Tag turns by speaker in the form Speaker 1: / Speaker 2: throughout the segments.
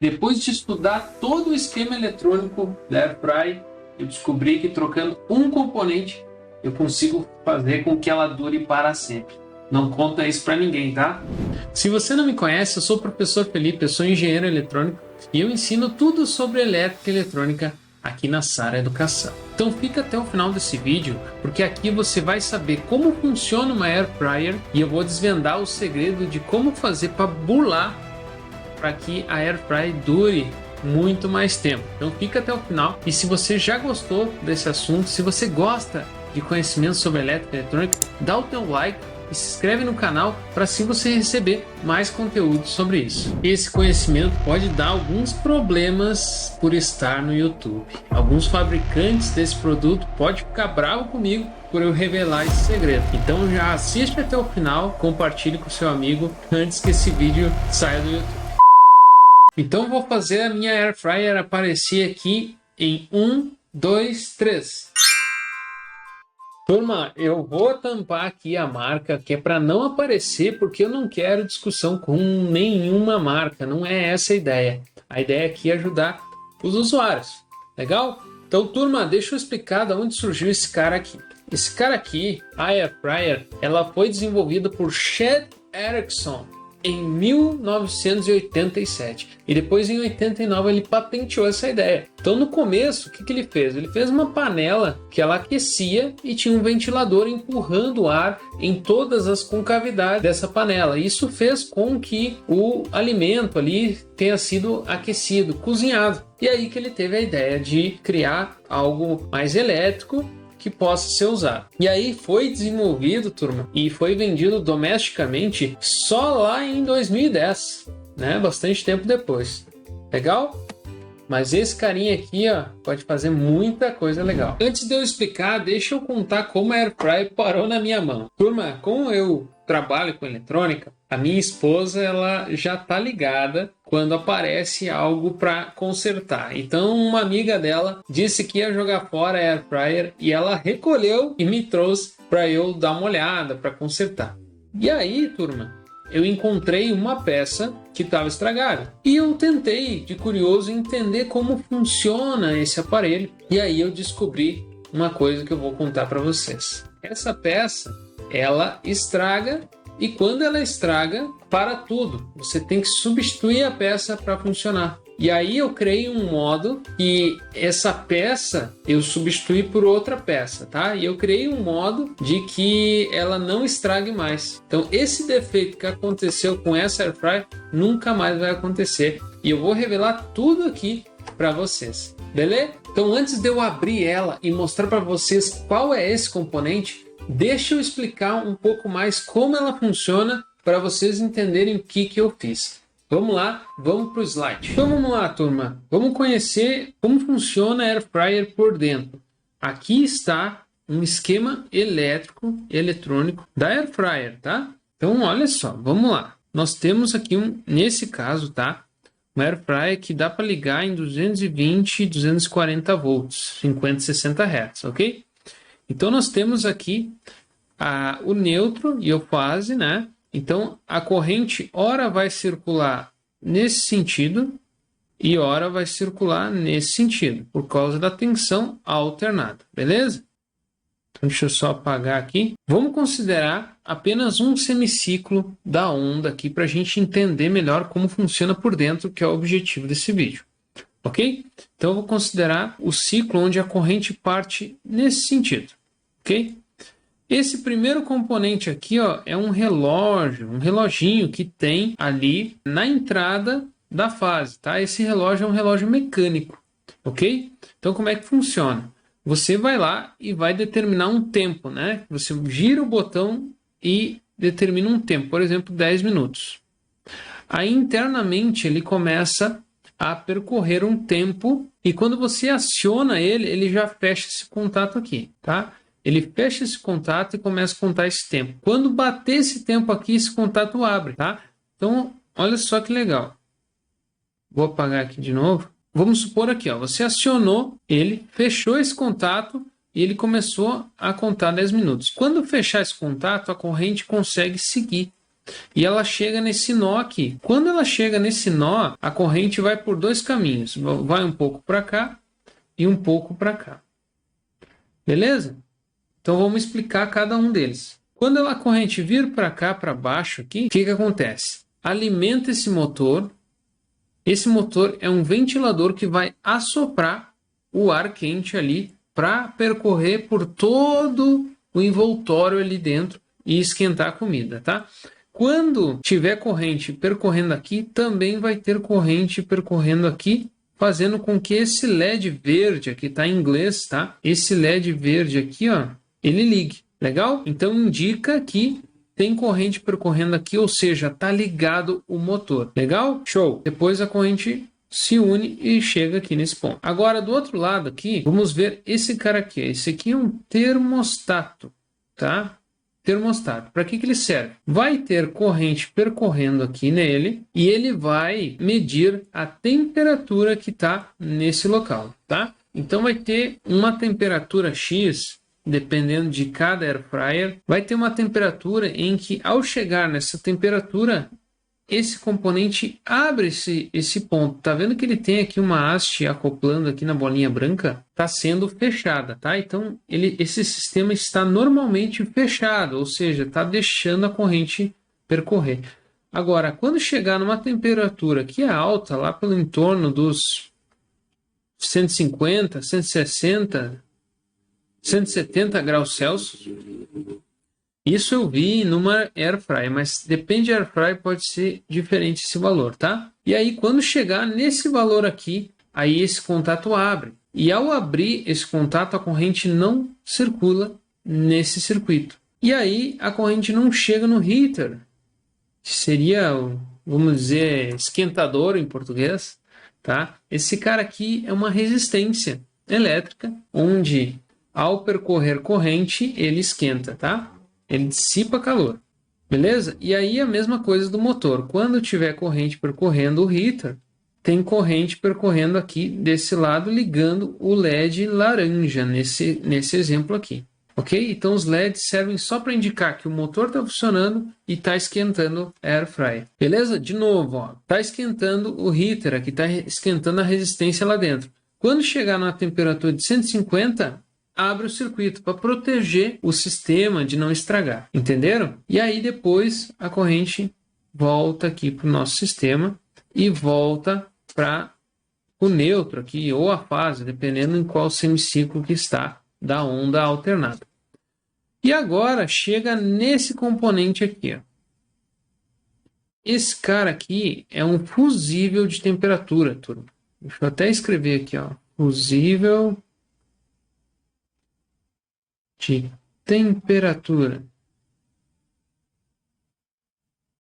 Speaker 1: Depois de estudar todo o esquema eletrônico da Airfry, eu descobri que trocando um componente eu consigo fazer com que ela dure para sempre. Não conta isso para ninguém, tá? Se você não me conhece, eu sou o professor Felipe, eu sou engenheiro eletrônico e eu ensino tudo sobre elétrica e eletrônica aqui na Sara Educação. Então fica até o final desse vídeo, porque aqui você vai saber como funciona uma Air Fryer e eu vou desvendar o segredo de como fazer para burlar para que a Air Fryer dure muito mais tempo. Então fica até o final e se você já gostou desse assunto, se você gosta de conhecimento sobre elétrica e eletrônica, dá o teu like e se inscreve no canal para assim você receber mais conteúdo sobre isso. Esse conhecimento pode dar alguns problemas por estar no YouTube. Alguns fabricantes desse produto podem ficar bravos comigo por eu revelar esse segredo. Então já assiste até o final, compartilhe com seu amigo antes que esse vídeo saia do YouTube. Então vou fazer a minha Air Fryer aparecer aqui em 1, 2, 3. Turma, eu vou tampar aqui a marca, que é para não aparecer, porque eu não quero discussão com nenhuma marca, não é essa a ideia. A ideia aqui é ajudar os usuários, legal? Então, turma, deixa eu explicar de onde surgiu esse cara aqui. Esse cara aqui, a Air Fryer, ela foi desenvolvida por Chet Erickson em 1987 e depois em 89 ele patenteou essa ideia. Então no começo o que ele fez? Ele fez uma panela que ela aquecia e tinha um ventilador empurrando o ar em todas as concavidades dessa panela. Isso fez com que o alimento ali tenha sido aquecido, cozinhado. E aí que ele teve a ideia de criar algo mais elétrico que possa ser usado. E aí foi desenvolvido, turma, e foi vendido domesticamente só lá em 2010, né? Bastante tempo depois. Legal? Mas esse carinha aqui, ó, pode fazer muita coisa legal. Antes de eu explicar, deixa eu contar como a Air Fryer parou na minha mão. Turma, como eu trabalho com eletrônica, a minha esposa ela já tá ligada quando aparece algo para consertar. Então uma amiga dela disse que ia jogar fora a Air Fryer e ela recolheu e me trouxe para eu dar uma olhada, para consertar. E aí, turma, eu encontrei uma peça que estava estragada. E eu tentei, de curioso, entender como funciona esse aparelho. E aí eu descobri uma coisa que eu vou contar para vocês. Essa peça, ela estraga e quando ela estraga, para tudo. Você tem que substituir a peça para funcionar. E aí eu criei um modo que essa peça eu substituí por outra peça, tá? E eu criei um modo de que ela não estrague mais. Então esse defeito que aconteceu com essa Air Fryer nunca mais vai acontecer. E eu vou revelar tudo aqui para vocês, beleza? Então antes de eu abrir ela e mostrar para vocês qual é esse componente, deixa eu explicar um pouco mais como ela funciona para vocês entenderem o que eu fiz. Vamos lá, vamos para o slide. Então vamos lá, turma. Vamos conhecer como funciona a Air Fryer por dentro. Aqui está um esquema elétrico e eletrônico da Air Fryer, tá? Então olha só, vamos lá. Nós temos aqui, nesse caso, tá? Uma Air Fryer que dá para ligar em 220 e 240 volts, 50 e 60 Hz, ok? Então nós temos aqui o neutro e o fase, né? Então a corrente ora vai circular nesse sentido e ora vai circular nesse sentido, por causa da tensão alternada, beleza? Então deixa eu só apagar aqui. Vamos considerar apenas um semiciclo da onda aqui para a gente entender melhor como funciona por dentro, que é o objetivo desse vídeo. Ok? Então eu vou considerar o ciclo onde a corrente parte nesse sentido. Ok? Esse primeiro componente aqui, ó, é um relógio, um reloginho que tem ali na entrada da fase, tá? Esse relógio é um relógio mecânico, ok? Então como é que funciona? Você vai lá e vai determinar um tempo, né? Você gira o botão e determina um tempo, por exemplo, 10 minutos. Aí internamente ele começa a percorrer um tempo e quando você aciona ele, ele já fecha esse contato aqui, tá? Ele fecha esse contato e começa a contar esse tempo. Quando bater esse tempo aqui, esse contato abre, tá? Então, olha só que legal. Vou apagar aqui de novo. Vamos supor aqui, ó, você acionou ele, fechou esse contato e ele começou a contar 10 minutos. Quando fechar esse contato, a corrente consegue seguir. e ela chega nesse nó aqui. Quando ela chega nesse nó, a corrente vai por dois caminhos. Vai um pouco para cá e um pouco para cá. Beleza? Então vamos explicar cada um deles. Quando a corrente vir para cá, para baixo aqui, o que acontece? Alimenta esse motor. Esse motor é um ventilador que vai assoprar o ar quente ali para percorrer por todo o envoltório ali dentro e esquentar a comida, tá? Quando tiver corrente percorrendo aqui, também vai ter corrente percorrendo aqui, fazendo com que esse LED verde, aqui está em inglês, tá? Esse LED verde aqui, ó, ele ligue. Legal? Então indica que tem corrente percorrendo aqui, ou seja, está ligado o motor. Legal? Show! Depois a corrente se une e chega aqui nesse ponto. Agora, do outro lado aqui, vamos ver esse cara aqui. Esse aqui é um termostato, tá? Termostato. Para que ele serve? Vai ter corrente percorrendo aqui nele e ele vai medir a temperatura que está nesse local, tá? Então vai ter uma temperatura X, dependendo de cada air fryer, vai ter uma temperatura em que, ao chegar nessa temperatura, esse componente abre esse ponto. Tá vendo que ele tem aqui uma haste acoplando aqui na bolinha branca? Está sendo fechada, tá? Então, esse sistema está normalmente fechado, ou seja, está deixando a corrente percorrer. Agora, quando chegar numa temperatura que é alta, lá pelo entorno dos 150, 160, 170 graus Celsius. Isso eu vi numa air fryer, mas depende de air fryer, pode ser diferente esse valor, tá? E aí quando chegar nesse valor aqui, aí esse contato abre. E ao abrir esse contato, a corrente não circula nesse circuito. E aí a corrente não chega no heater, que seria, vamos dizer, esquentador em português, tá? Esse cara aqui é uma resistência elétrica, onde ao percorrer corrente, ele esquenta, tá? Ele dissipa calor, beleza? E aí a mesma coisa do motor. Quando tiver corrente percorrendo o heater, tem corrente percorrendo aqui desse lado, ligando o LED laranja, nesse exemplo aqui. Ok? Então os LEDs servem só para indicar que o motor está funcionando e está esquentando a air fryer. Beleza? De novo, está esquentando o heater, aqui está esquentando a resistência lá dentro. Quando chegar na temperatura de 150, abre o circuito para proteger o sistema de não estragar. Entenderam? E aí depois a corrente volta aqui para o nosso sistema e volta para o neutro aqui, ou a fase, dependendo em qual semiciclo que está da onda alternada. E agora chega nesse componente aqui, ó. Esse cara aqui é um fusível de temperatura, turma. Deixa eu até escrever aqui, ó. Fusível de temperatura.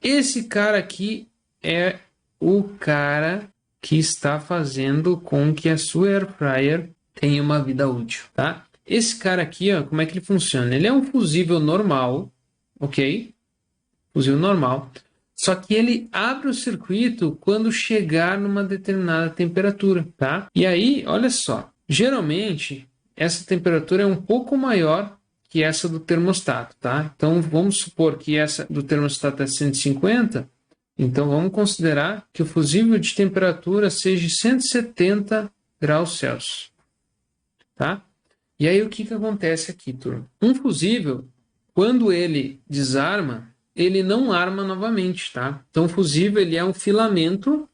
Speaker 1: Esse cara aqui é o cara que está fazendo com que a sua air fryer tenha uma vida útil, tá? Esse cara aqui, ó, como é que ele funciona? Ele é um fusível normal, ok? Fusível normal. Só que ele abre o circuito quando chegar numa determinada temperatura, tá? E aí, olha só, geralmente essa temperatura é um pouco maior que essa do termostato, tá? Então vamos supor que essa do termostato é 150, então vamos considerar que o fusível de temperatura seja 170 graus Celsius, tá? E aí o que acontece aqui, turma? Um fusível, quando ele desarma, ele não arma novamente, tá? Então o fusível ele é um filamento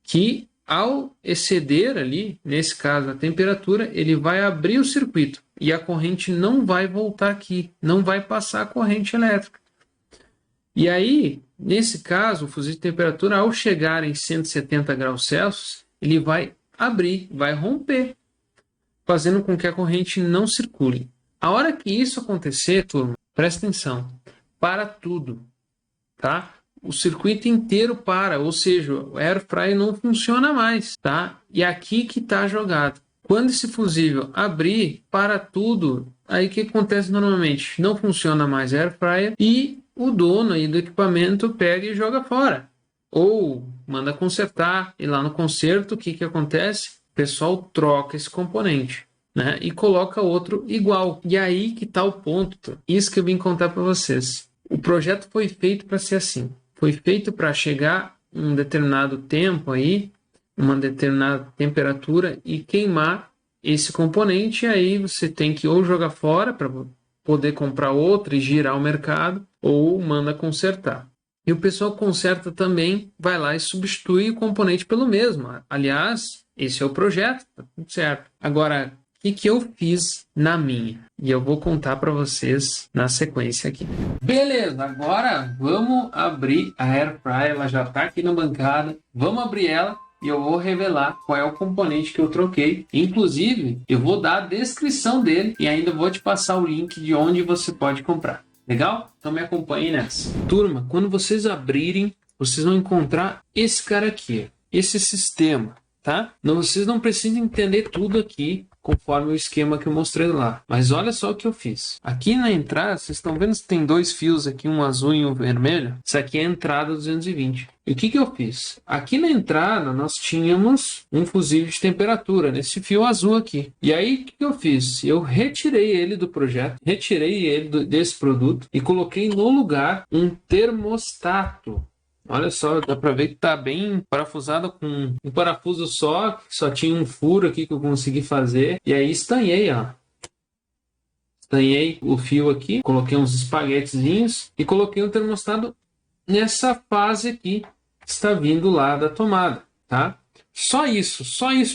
Speaker 1: que, ao exceder ali, nesse caso a temperatura, ele vai abrir o circuito e a corrente não vai voltar aqui, não vai passar a corrente elétrica. E aí, nesse caso, o fusível de temperatura, ao chegar em 170 graus Celsius, ele vai abrir, vai romper, fazendo com que a corrente não circule. A hora que isso acontecer, turma, presta atenção, para tudo, tá? O circuito inteiro para, ou seja, o air fryer não funciona mais, tá? E aqui que está jogado. Quando esse fusível abrir, para tudo, aí o que acontece normalmente? Não funciona mais a air fryer e o dono aí do equipamento pega e joga fora. Ou manda consertar, e lá no conserto, o que acontece? O pessoal troca esse componente, né? E coloca outro igual. E aí que está o ponto. Isso que eu vim contar para vocês. O projeto foi feito para ser assim. Foi feito para chegar um determinado tempo aí, uma determinada temperatura e queimar esse componente. E aí você tem que ou jogar fora para poder comprar outro e girar o mercado, ou manda consertar. E o pessoal conserta também, vai lá e substitui o componente pelo mesmo. Aliás, esse é o projeto, tá tudo certo. Agora, o que eu fiz na minha? E eu vou contar para vocês na sequência aqui. Beleza, agora vamos abrir a Air Fryer, ela já está aqui na bancada. Vamos abrir ela e eu vou revelar qual é o componente que eu troquei. Inclusive, eu vou dar a descrição dele e ainda vou te passar o link de onde você pode comprar. Legal? Então me acompanhe nessa. Turma, quando vocês abrirem, vocês vão encontrar esse cara aqui, esse sistema, tá? Vocês não precisam entender tudo aqui conforme o esquema que eu mostrei lá. Mas olha só o que eu fiz. Aqui na entrada, vocês estão vendo que tem dois fios aqui, um azul e um vermelho? Isso aqui é a entrada 220. E o que eu fiz? Aqui na entrada, nós tínhamos um fusível de temperatura, nesse fio azul aqui. E aí, o que eu fiz? Eu retirei ele do projeto, retirei ele desse produto e coloquei no lugar um termostato. Olha só, dá para ver que está bem parafusado com um parafuso só tinha um furo aqui que eu consegui fazer. E aí estanhei, ó. Estanhei o fio aqui, coloquei uns espaguetezinhos e coloquei um termostato nessa fase aqui que está vindo lá da tomada, tá? Só isso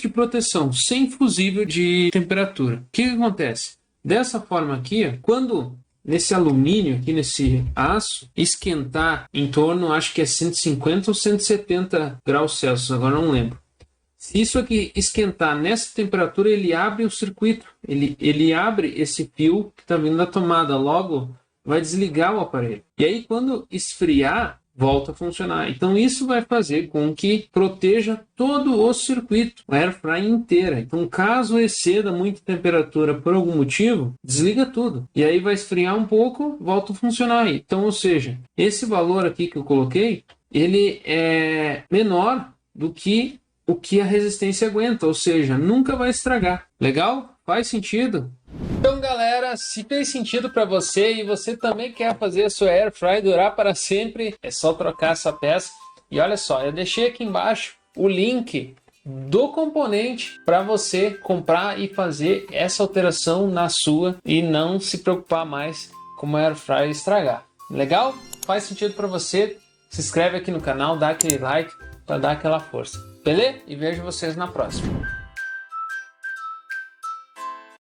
Speaker 1: de proteção, sem fusível de temperatura. O que acontece? Dessa forma aqui, quando nesse alumínio, aqui nesse aço, esquentar em torno, acho que é 150 ou 170 graus Celsius, agora não lembro. Se isso aqui esquentar nessa temperatura, ele abre o circuito, ele abre esse fio que está vindo da tomada, logo vai desligar o aparelho. E aí quando esfriar, volta a funcionar. Então isso vai fazer com que proteja todo o circuito, a air fryer inteira. Então caso exceda muita temperatura por algum motivo, desliga tudo. E aí vai esfriar um pouco, volta a funcionar. Então, ou seja, esse valor aqui que eu coloquei, ele é menor do que o que a resistência aguenta, ou seja, nunca vai estragar. Legal? Faz sentido? Então, galera, se fez sentido para você e você também quer fazer a sua Air Fryer durar para sempre, é só trocar essa peça. E olha só, eu deixei aqui embaixo o link do componente para você comprar e fazer essa alteração na sua e não se preocupar mais com a Air Fryer estragar. Legal? Faz sentido para você? Se inscreve aqui no canal, dá aquele like para dar aquela força. Beleza? E vejo vocês na próxima.